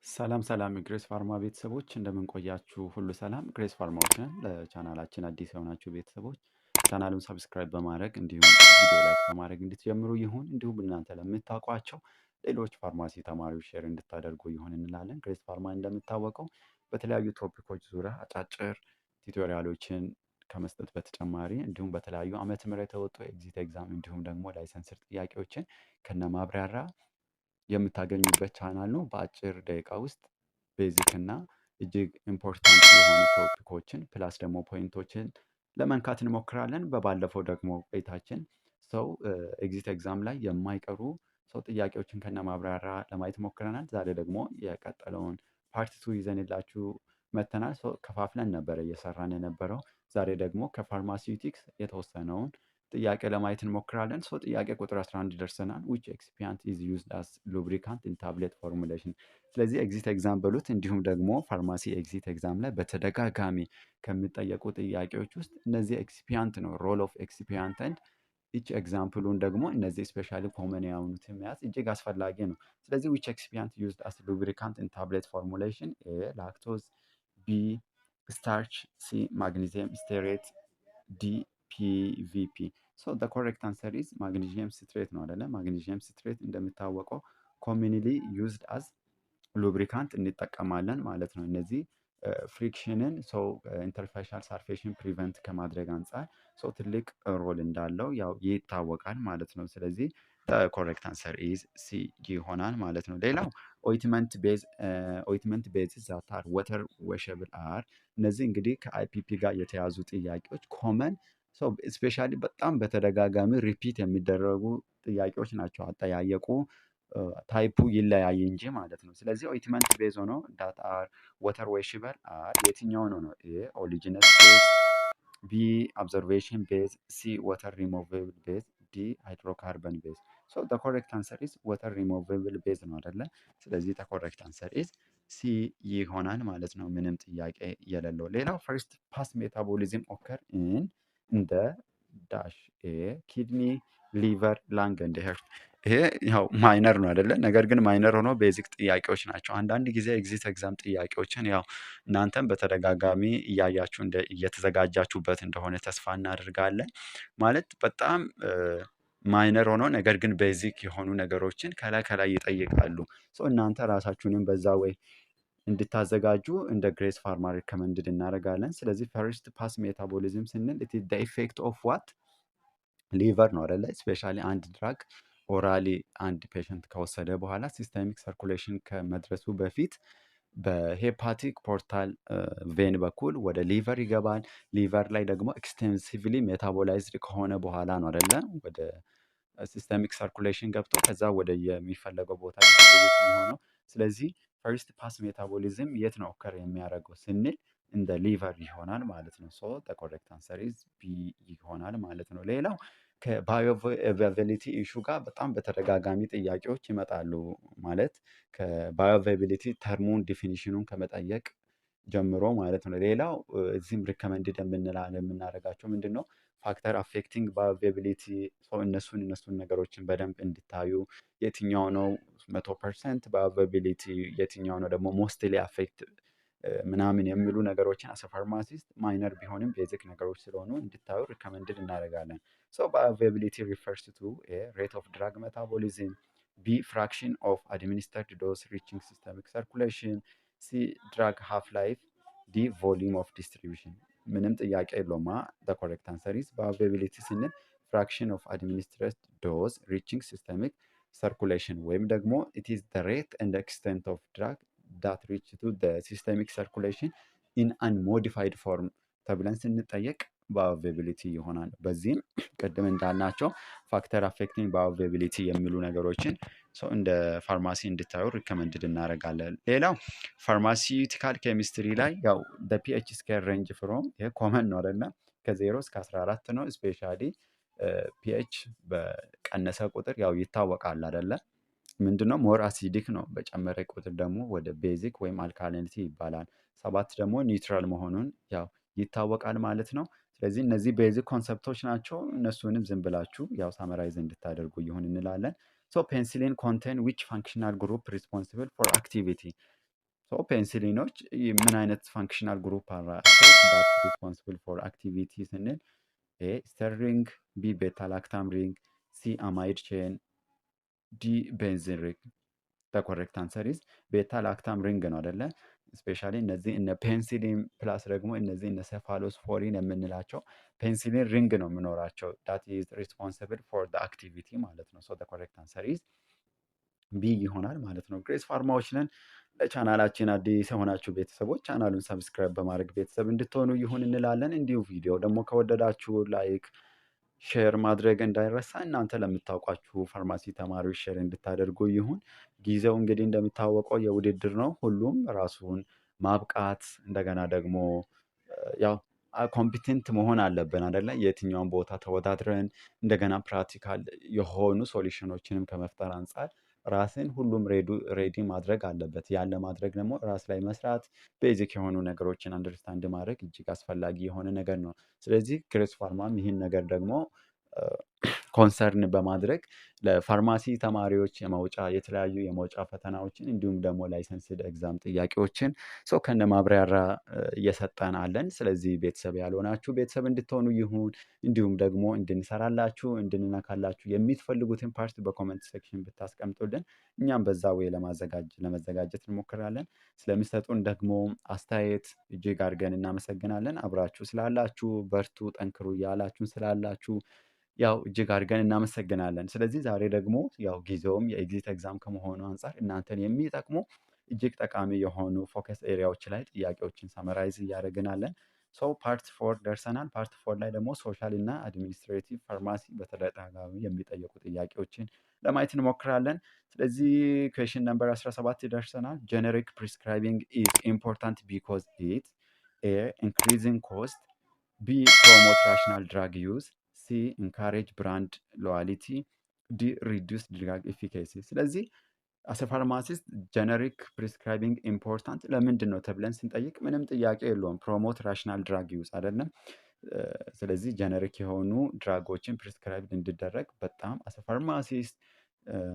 ሰላም ሰላም የግሬስ ፋርማ ቤተሰቦች እንደምን ቆያችሁ? ሁሉ ሰላም። ግሬስ ፋርማዎች ነን። ለቻናላችን አዲስ የሆናችሁ ቤተሰቦች ቻናሉን ሰብስክራይብ በማድረግ እንዲሁም ቪዲዮ ላይክ በማድረግ እንድትጀምሩ ይሁን። እንዲሁም እናንተ ለምታውቋቸው ሌሎች ፋርማሲ ተማሪዎች ሼር እንድታደርጉ ይሁን እንላለን። ግሬስ ፋርማ እንደሚታወቀው በተለያዩ ቶፒኮች ዙሪያ አጫጭር ቲዩቶሪያሎችን ከመስጠት በተጨማሪ እንዲሁም በተለያዩ ዓመተ ምህረት የተወጡ ኤግዚት ኤግዛም እንዲሁም ደግሞ ላይሰንስር ጥያቄዎችን ከነ ማብራሪያ የምታገኙበት ቻናል ነው። በአጭር ደቂቃ ውስጥ ቤዚክ እና እጅግ ኢምፖርታንት የሆኑ ቶፒኮችን ፕላስ ደግሞ ፖይንቶችን ለመንካት እንሞክራለን። በባለፈው ደግሞ ቆይታችን ሰው ኤግዚት ኤግዛም ላይ የማይቀሩ ሰው ጥያቄዎችን ከነ ማብራሪያ ለማየት ሞክረናል። ዛሬ ደግሞ የቀጠለውን ፓርት ቱ ይዘንላችሁ መተናል። ከፋፍለን ነበረ እየሰራን የነበረው። ዛሬ ደግሞ ከፋርማሲውቲክስ የተወሰነውን ጥያቄ ለማየት እንሞክራለን። ጥያቄ ቁጥር 11 ደርሰናል። which excipient is used as lubricant in tablet formulation። ስለዚህ ኤግዚት ኤግዛም በሉት እንዲሁም ደግሞ ፋርማሲ ኤግዚት ኤግዛም ላይ በተደጋጋሚ ከሚጠየቁ ጥያቄዎች ውስጥ እነዚህ ኤክሲፒያንት ነው። ሮል ኦፍ ኤክሲፒያንት ኤንድ ኢች ኤግዛምፕሉን ደግሞ እነዚህ ስፔሻሊ ኮመን የሆኑትን መያዝ እጅግ አስፈላጊ ነው። ስለዚህ which excipient used as lubricant in tablet formulation? ኤ ላክቶዝ፣ ቢ ስታርች፣ ሲ ማግኒዚየም ስቴሬት፣ ዲ ፒቪፒ። the correct answer is magnesium citrate ነው አይደለ? ማግኒዚየም ሲትሬት እንደሚታወቀው ኮሚኒሊ ዩዝድ አዝ ሉብሪካንት እንጠቀማለን ማለት ነው። እነዚህ ፍሪክሽንን ኢንተርፌሻል ሳርፌሽን ፕሪቨንት ከማድረግ አንጻር ትልቅ ሮል እንዳለው ያው ይታወቃል ማለት ነው። ስለዚህ ኮሬክት አንሰር ኢዝ ሲ ይሆናል ማለት ነው። ሌላው ኦይትመንት ቤዝ ዛት አር ወተር ወሸብል አር። እነዚህ እንግዲህ ከአይፒፒ ጋር የተያዙ ጥያቄዎች ኮመን ስፔሻሊ በጣም በተደጋጋሚ ሪፒት የሚደረጉ ጥያቄዎች ናቸው። አጠያየቁ ታይፑ ይለያይ እንጂ ማለት ነው። ስለዚህ ኦይትመንት ቤዝ ሆኖ ዳት አር ወተር ዌሽብል አር የትኛው ነው? ኤ ኦሊጂነስ ቤዝ፣ ቢ ኦብዘርቬሽን ቤዝ፣ ሲ ወተር ሪሞቬብል ቤዝ፣ ዲ ሃይድሮካርበን ቤዝ። ኮሬክት አንሰር ኢዝ ወተር ሪሞቬብል ቤዝ ነው አይደለ? ስለዚህ ኮሬክት አንሰር ኢዝ ሲ ይሆናል ማለት ነው፣ ምንም ጥያቄ የሌለው። ሌላው ፈርስት ፓስ ሜታቦሊዝም ኦከር ኢን እንደ ዳሽ ኤ ኪድኒ፣ ሊቨር፣ ላንግ እንደ ሄርት። ይሄ ያው ማይነር ነው አይደለ? ነገር ግን ማይነር ሆኖ ቤዚክ ጥያቄዎች ናቸው። አንዳንድ ጊዜ ኤግዚት ኤግዛም ጥያቄዎችን ያው እናንተም በተደጋጋሚ እያያችሁ እየተዘጋጃችሁበት እንደሆነ ተስፋ እናደርጋለን። ማለት በጣም ማይነር ሆኖ ነገር ግን ቤዚክ የሆኑ ነገሮችን ከላይ ከላይ ይጠይቃሉ። እናንተ ራሳችሁንም በዛ ወይ እንድታዘጋጁ እንደ ግሬስ ፋርማ ሪከመንድድ እናደርጋለን። ስለዚህ ፈርስት ፓስ ሜታቦሊዝም ስንል ኢት ኢዝ ዘ ኢፌክት ኦፍ ዋት ሊቨር ነው አይደለ? ስፔሻሊ አንድ ድራግ ኦራሊ አንድ ፔሸንት ከወሰደ በኋላ ሲስተሚክ ሰርኩሌሽን ከመድረሱ በፊት በሄፓቲክ ፖርታል ቬን በኩል ወደ ሊቨር ይገባል። ሊቨር ላይ ደግሞ ኤክስቴንሲቭሊ ሜታቦላይዝድ ከሆነ በኋላ ነው አይደለ? ወደ ሲስተሚክ ሰርኩሌሽን ገብቶ ከዛ ወደ የሚፈለገው ቦታ የሚሆነው። ስለዚህ ፈርስት ፓስ ሜታቦሊዝም የት ነው ኦከር የሚያደርገው ስንል እንደ ሊቨር ይሆናል ማለት ነው። ኮሬክት አንሰር ኢዝ ቢ ይሆናል ማለት ነው። ሌላው ከባዮአቬቢሊቲ ኢሹ ጋር በጣም በተደጋጋሚ ጥያቄዎች ይመጣሉ። ማለት ከባዮአቬቢሊቲ ተርሙን ዲፊኒሽኑን ከመጠየቅ ጀምሮ ማለት ነው። ሌላው እዚህም ሪከመንድድ የምናደርጋቸው ምንድን ነው ፋክተር አፌክቲንግ ባዮአቬቢሊቲ። እነሱን ነገሮችን በደንብ እንድታዩ የትኛው ነው 100% ባዮአቬቢሊቲ፣ የትኛው ነው ደግሞ ሞስትሊ አፌክት ምናምን የሚሉ ነገሮችን አሰ ፋርማሲስት ማይነር ቢሆንም ቤዚክ ነገሮች ስለሆኑ እንድታዩ ሪከመንድድ እናደርጋለን። ባዮአቬቢሊቲ ሪፈርስ ቱ ሬት ኦፍ ድራግ ሜታቦሊዝም፣ ቢ ፍራክሽን ኦፍ አድሚኒስተርድ ዶስ ሪቺንግ ሲስተሚክ ሰርኩሌሽን፣ ሲ ድራግ ሃፍ ላይፍ፣ ዲ ቮሊዩም ኦፍ ዲስትሪቢሽን። ምንም ጥያቄ የለውማ። ኮሬክት አንሰር ኢዝ ባዮአቬቢሊቲ ስንል ፍራክሽን ኦፍ አድሚኒስትረድ ዶዝ ሪቺንግ ሲስተሚክ ሰርኩሌሽን ወይም ደግሞ ኢት ኢዝ ዘ ሬት ኤንድ ኤክስቴንት ኦፍ ድራግ ዳት ሪች ቱ ዘ ሲስተሚክ ሰርኩሌሽን ኢን አንሞዲፋይድ ፎርም ተብለን ስንጠየቅ ባዮአቬቢሊቲ ይሆናል። በዚህም ቅድም እንዳልናቸው ፋክተር አፌክቲንግ ባዮአቬቢሊቲ የሚሉ ነገሮችን እንደ ፋርማሲ እንድታዩ ሪከመንድድ እናደርጋለን። ሌላው ፋርማሲዩቲካል ኬሚስትሪ ላይ ያው ፒኤች ስኬል ሬንጅ ፍሮም ይሄ ኮመን ነው አይደለ? ከ0 እስከ 14 ነው። ስፔሻሊ ፒኤች በቀነሰ ቁጥር ያው ይታወቃል አይደለ? ምንድነው ሞር አሲዲክ ነው። በጨመረ ቁጥር ደግሞ ወደ ቤዚክ ወይም አልካሊኒቲ ይባላል። 7 ደግሞ ኒውትራል መሆኑን ያው ይታወቃል ማለት ነው። ስለዚህ እነዚህ ቤዚክ ኮንሰፕቶች ናቸው። እነሱንም ዝም ብላችሁ ያው ሳመራይዝ እንድታደርጉ ይሁን እንላለን። ፔንሲሊን ኮንቴን ዊች ፋንክሽናል ግሩፕ ሪስፖንሲብል ፎር አክቲቪቲ። ፔንሲሊኖች ምን አይነት ፋንክሽናል ግሩፕ አላቸው? ዳት ሪስፖንስብል ፎር አክቲቪቲ ስንል ኤ ስተሪንግ፣ ቢ ቤታ ላክታም ሪንግ፣ ሲ አማይድ ቼን፣ ዲ ቤንዚን ሪንግ። ኮሬክት አንሰር ኢዝ ቤታ ላክታም ሪንግ ነው አይደለ? ስፔሻሊ እነዚህ እነ ፔንሲሊን ፕላስ ደግሞ እነዚህ እነ ሴፋሎስፖሪን የምንላቸው ፔንሲሊን ሪንግ ነው የሚኖራቸው። ዳት ኢዝ ሪስፖንስብል ፎር አክቲቪቲ ማለት ነው። ሶ ኮሬክት አንሰር ኢዝ ቢ ይሆናል ማለት ነው። ግሬስ ፋርማዎች ነን። ለቻናላችን አዲስ የሆናችሁ ቤተሰቦች ቻናሉን ሰብስክራይብ በማድረግ ቤተሰብ እንድትሆኑ ይሁን እንላለን። እንዲሁ ቪዲዮ ደግሞ ከወደዳችሁ ላይክ ሼር ማድረግ እንዳይረሳ። እናንተ ለምታውቋችሁ ፋርማሲ ተማሪዎች ሼር እንድታደርጉ ይሁን። ጊዜው እንግዲህ እንደሚታወቀው የውድድር ነው። ሁሉም ራሱን ማብቃት እንደገና ደግሞ ያው ኮምፒቴንት መሆን አለብን አይደለ? የትኛውን ቦታ ተወዳድረን እንደገና ፕራክቲካል የሆኑ ሶሉሽኖችንም ከመፍጠር አንጻር ራስን ሁሉም ሬዲ ማድረግ አለበት። ያን ለማድረግ ደግሞ ራስ ላይ መስራት፣ ቤዚክ የሆኑ ነገሮችን አንደርስታንድ ማድረግ እጅግ አስፈላጊ የሆነ ነገር ነው። ስለዚህ ግሬስ ፋርማም ይህን ነገር ደግሞ ኮንሰርን በማድረግ ለፋርማሲ ተማሪዎች የተለያዩ የመውጫ ፈተናዎችን እንዲሁም ደግሞ ላይሰንስድ ኤግዛም ጥያቄዎችን ከነ ማብራሪያ እየሰጠን አለን። ስለዚህ ቤተሰብ ያልሆናችሁ ቤተሰብ እንድትሆኑ ይሁን። እንዲሁም ደግሞ እንድንሰራላችሁ እንድንነካላችሁ የምትፈልጉትን ፓርት በኮመንት ሴክሽን ብታስቀምጡልን እኛም በዛ ወይ ለመዘጋጀት እንሞክራለን። ስለሚሰጡን ደግሞ አስተያየት እጅግ አድርገን እናመሰግናለን። አብራችሁ ስላላችሁ በርቱ፣ ጠንክሩ እያላችሁን ስላላችሁ ያው እጅግ አድርገን እናመሰግናለን። ስለዚህ ዛሬ ደግሞ ያው ጊዜውም የኤግዚት ኤግዛም ከመሆኑ አንጻር እናንተን የሚጠቅሙ እጅግ ጠቃሚ የሆኑ ፎከስ ኤሪያዎች ላይ ጥያቄዎችን ሰመራይዝ እያደረግናለን። ፓርት 4 ደርሰናል። ፓርት 4 ላይ ደግሞ ሶሻል እና አድሚኒስትሬቲቭ ፋርማሲ በተደጋጋሚ የሚጠየቁ ጥያቄዎችን ለማየት እንሞክራለን። ስለዚህ ኩዌሽን ነምበር 17 ደርሰናል። ጀነሪክ ፕሪስክራይቢንግ ኢዝ ኢምፖርታንት ቢኮዝ ኢት ኤ ኢንክሪዚንግ ኮስት፣ ቢ ፕሮሞት ራሽናል ድራግ ዩዝ፣ ሲ ኢንካሬጅ ብራንድ ሎያሊቲ፣ ዲ ሪዱስ ድራግ ኤፊካሲ። ስለዚህ አስ ፋርማሲስት ጀነሪክ ፕሪስክራይቢንግ ኢምፖርታንት ለምንድን ነው ተብለን ስንጠይቅ ምንም ጥያቄ የለውም። ፕሮሞት ራሽናል ድራግ ዩዝ አይደለም። ስለዚህ ጀነሪክ የሆኑ ድራጎችን ፕሪስክራይብ እንዲደረግ በጣም አስ ፋርማሲስት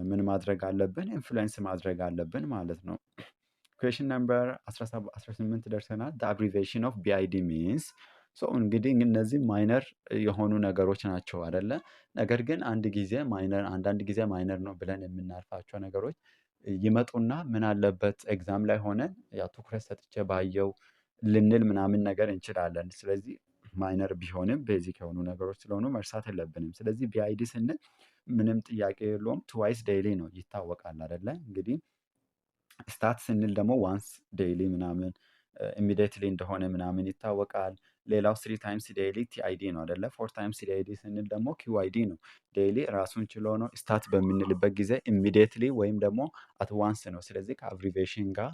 ምን ማድረግ አለብን? ኢንፍሉዌንስ ማድረግ አለብን ማለት ነው። ኩዌሽን ነምበር 18 ደርሰናል። አብሪቬሽን ኦፍ ቢአይዲ ሚንስ እንግዲህ እነዚህ ማይነር የሆኑ ነገሮች ናቸው አይደለ? ነገር ግን አንዳንድ ጊዜ ማይነር ነው ብለን የምናልፋቸው ነገሮች ይመጡና ምን አለበት ኤግዛም ላይ ሆነን ያው ትኩረት ሰጥቼ ባየው ልንል ምናምን ነገር እንችላለን። ስለዚህ ማይነር ቢሆንም ቤዚክ የሆኑ ነገሮች ስለሆኑ መርሳት የለብንም። ስለዚህ ቢአይዲ ስንል ምንም ጥያቄ የለውም ትዋይስ ዴይሊ ነው ይታወቃል አይደለ? እንግዲህ ስታት ስንል ደግሞ ዋንስ ዴይሊ ምናምን ኢሚዲየትሊ እንደሆነ ምናምን ይታወቃል። ሌላው 3 ታይምስ ዴይሊ ቲአይዲ ነው አይደለ? 4 ታይምስ ዴይሊ ስንል ደግሞ ኪዋይዲ ነው። ዴይሊ ራሱን ችሎ ነው። ስታት በምንልበት ጊዜ ኢሚዲየትሊ ወይም ደግሞ አት ዋንስ ነው። ስለዚህ ከአብሪቬሽን ጋር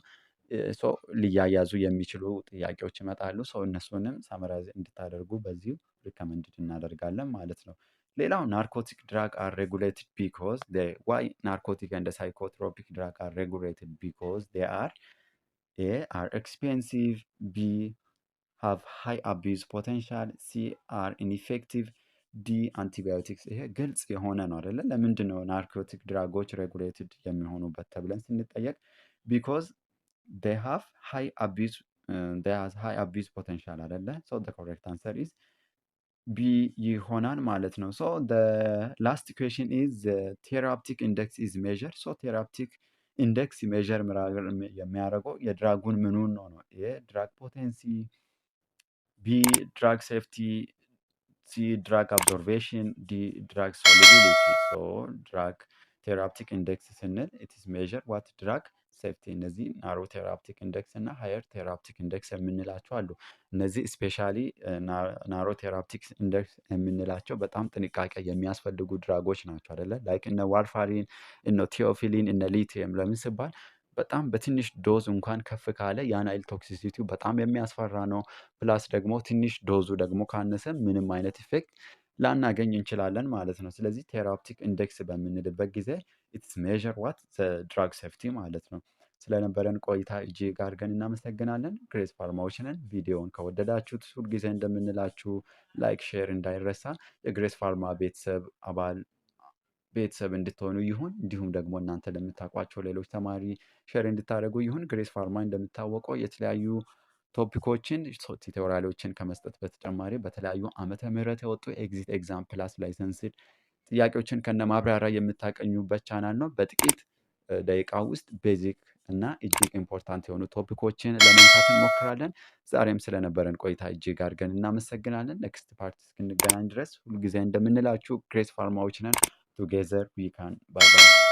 ሊያያዙ የሚችሉ ጥያቄዎች ይመጣሉ። እነሱንም ሳመራይዝ እንድታደርጉ በዚሁ ሪከመንድድ እናደርጋለን ማለት ነው። ሌላው ናርኮቲክ ድራግ አር ሬጉሌትድ ቢኮዝ ዋይ ናርኮቲክ ኤንድ ሳይኮትሮፒክ ድራግ አር ሬጉሌትድ ቢኮዝ ዴይ አር ኤ አር ኤክስፔንሲቭ፣ ቢ ሃቭ ሃይ አቢዩዝ ፖቴንሻል፣ ሲ አር ኢንኢፌክቲቭ፣ ዲ አንቲባዮቲክስ። ይሄ ግልጽ የሆነ ነው አይደለ? ለምንድን ነው ናርኮቲክ ድራጎች ሬጉሌትድ የሚሆኑበት ተብለን ስንጠየቅ ቢኮዝ they have high abuse potential አይደለ? the correct answer is B ይሆናል ማለት ነው። the last question is the therapeutic index is measured. therapeutic index measure የሚያደርገው የድራጉን ምኑን ነው? የድራግ ፖቴንሲ፣ ቢ ድራግ ሴፍቲ፣ ሲ ድራግ አብዞርቬሽን፣ ዲ ድራግ ሶሉቢሊቲ። ድራግ ቴራፕቲክ ኢንዴክስ ስንል it is measure what drug ሴፍቲ። እነዚህ ናሮ ቴራፕቲክ ኢንዴክስ እና ሃየር ቴራፕቲክ ኢንዴክስ የምንላቸው አሉ። እነዚህ ስፔሻሊ ናሮ ቴራፕቲክ ኢንዴክስ የምንላቸው በጣም ጥንቃቄ የሚያስፈልጉ ድራጎች ናቸው አይደለ? ላይክ እነ ዋርፋሪን፣ እነ ቲዮፊሊን፣ እነ ሊቲየም ለምን ሲባል በጣም በትንሽ ዶዝ እንኳን ከፍ ካለ የአናይል ቶክሲሲቲው በጣም የሚያስፈራ ነው። ፕላስ ደግሞ ትንሽ ዶዙ ደግሞ ካነሰ ምንም አይነት ኢፌክት ላናገኝ እንችላለን ማለት ነው። ስለዚህ ቴራፕቲክ ኢንዴክስ በምንልበት ጊዜ ኢትስ ሜዥር ዋት ድራግ ሴፍቲ ማለት ነው። ስለነበረን ቆይታ እጅግ አድርገን እናመሰግናለን። ግሬስ ፋርማዎች ነን። ቪዲዮውን ከወደዳችሁት ሁልጊዜ እንደምንላችሁ ላይክ፣ ሼር እንዳይረሳ። የግሬስ ፋርማ ቤተሰብ አባል ቤተሰብ እንድትሆኑ ይሁን። እንዲሁም ደግሞ እናንተ ለምታውቋቸው ሌሎች ተማሪ ሼር እንድታደርጉ ይሁን። ግሬስ ፋርማ እንደሚታወቀው የተለያዩ ቶፒኮችን ቲቶሪያሎችን ከመስጠት በተጨማሪ በተለያዩ ዓመተ ምህረት የወጡ ኤግዚት ኤግዛም ፕላስ ላይሰንስድ ጥያቄዎችን ከነ ማብራሪያ የምታገኙበት ቻናል ነው። በጥቂት ደቂቃ ውስጥ ቤዚክ እና እጅግ ኢምፖርታንት የሆኑ ቶፒኮችን ለመንካት እንሞክራለን። ዛሬም ስለነበረን ቆይታ እጅግ አድርገን እናመሰግናለን። ኔክስት ፓርት እስክንገናኝ ድረስ ሁልጊዜ እንደምንላችሁ ግሬስ ፋርማዎች ነን። ቱጌዘር ዊ ካን። ባይ ባይ።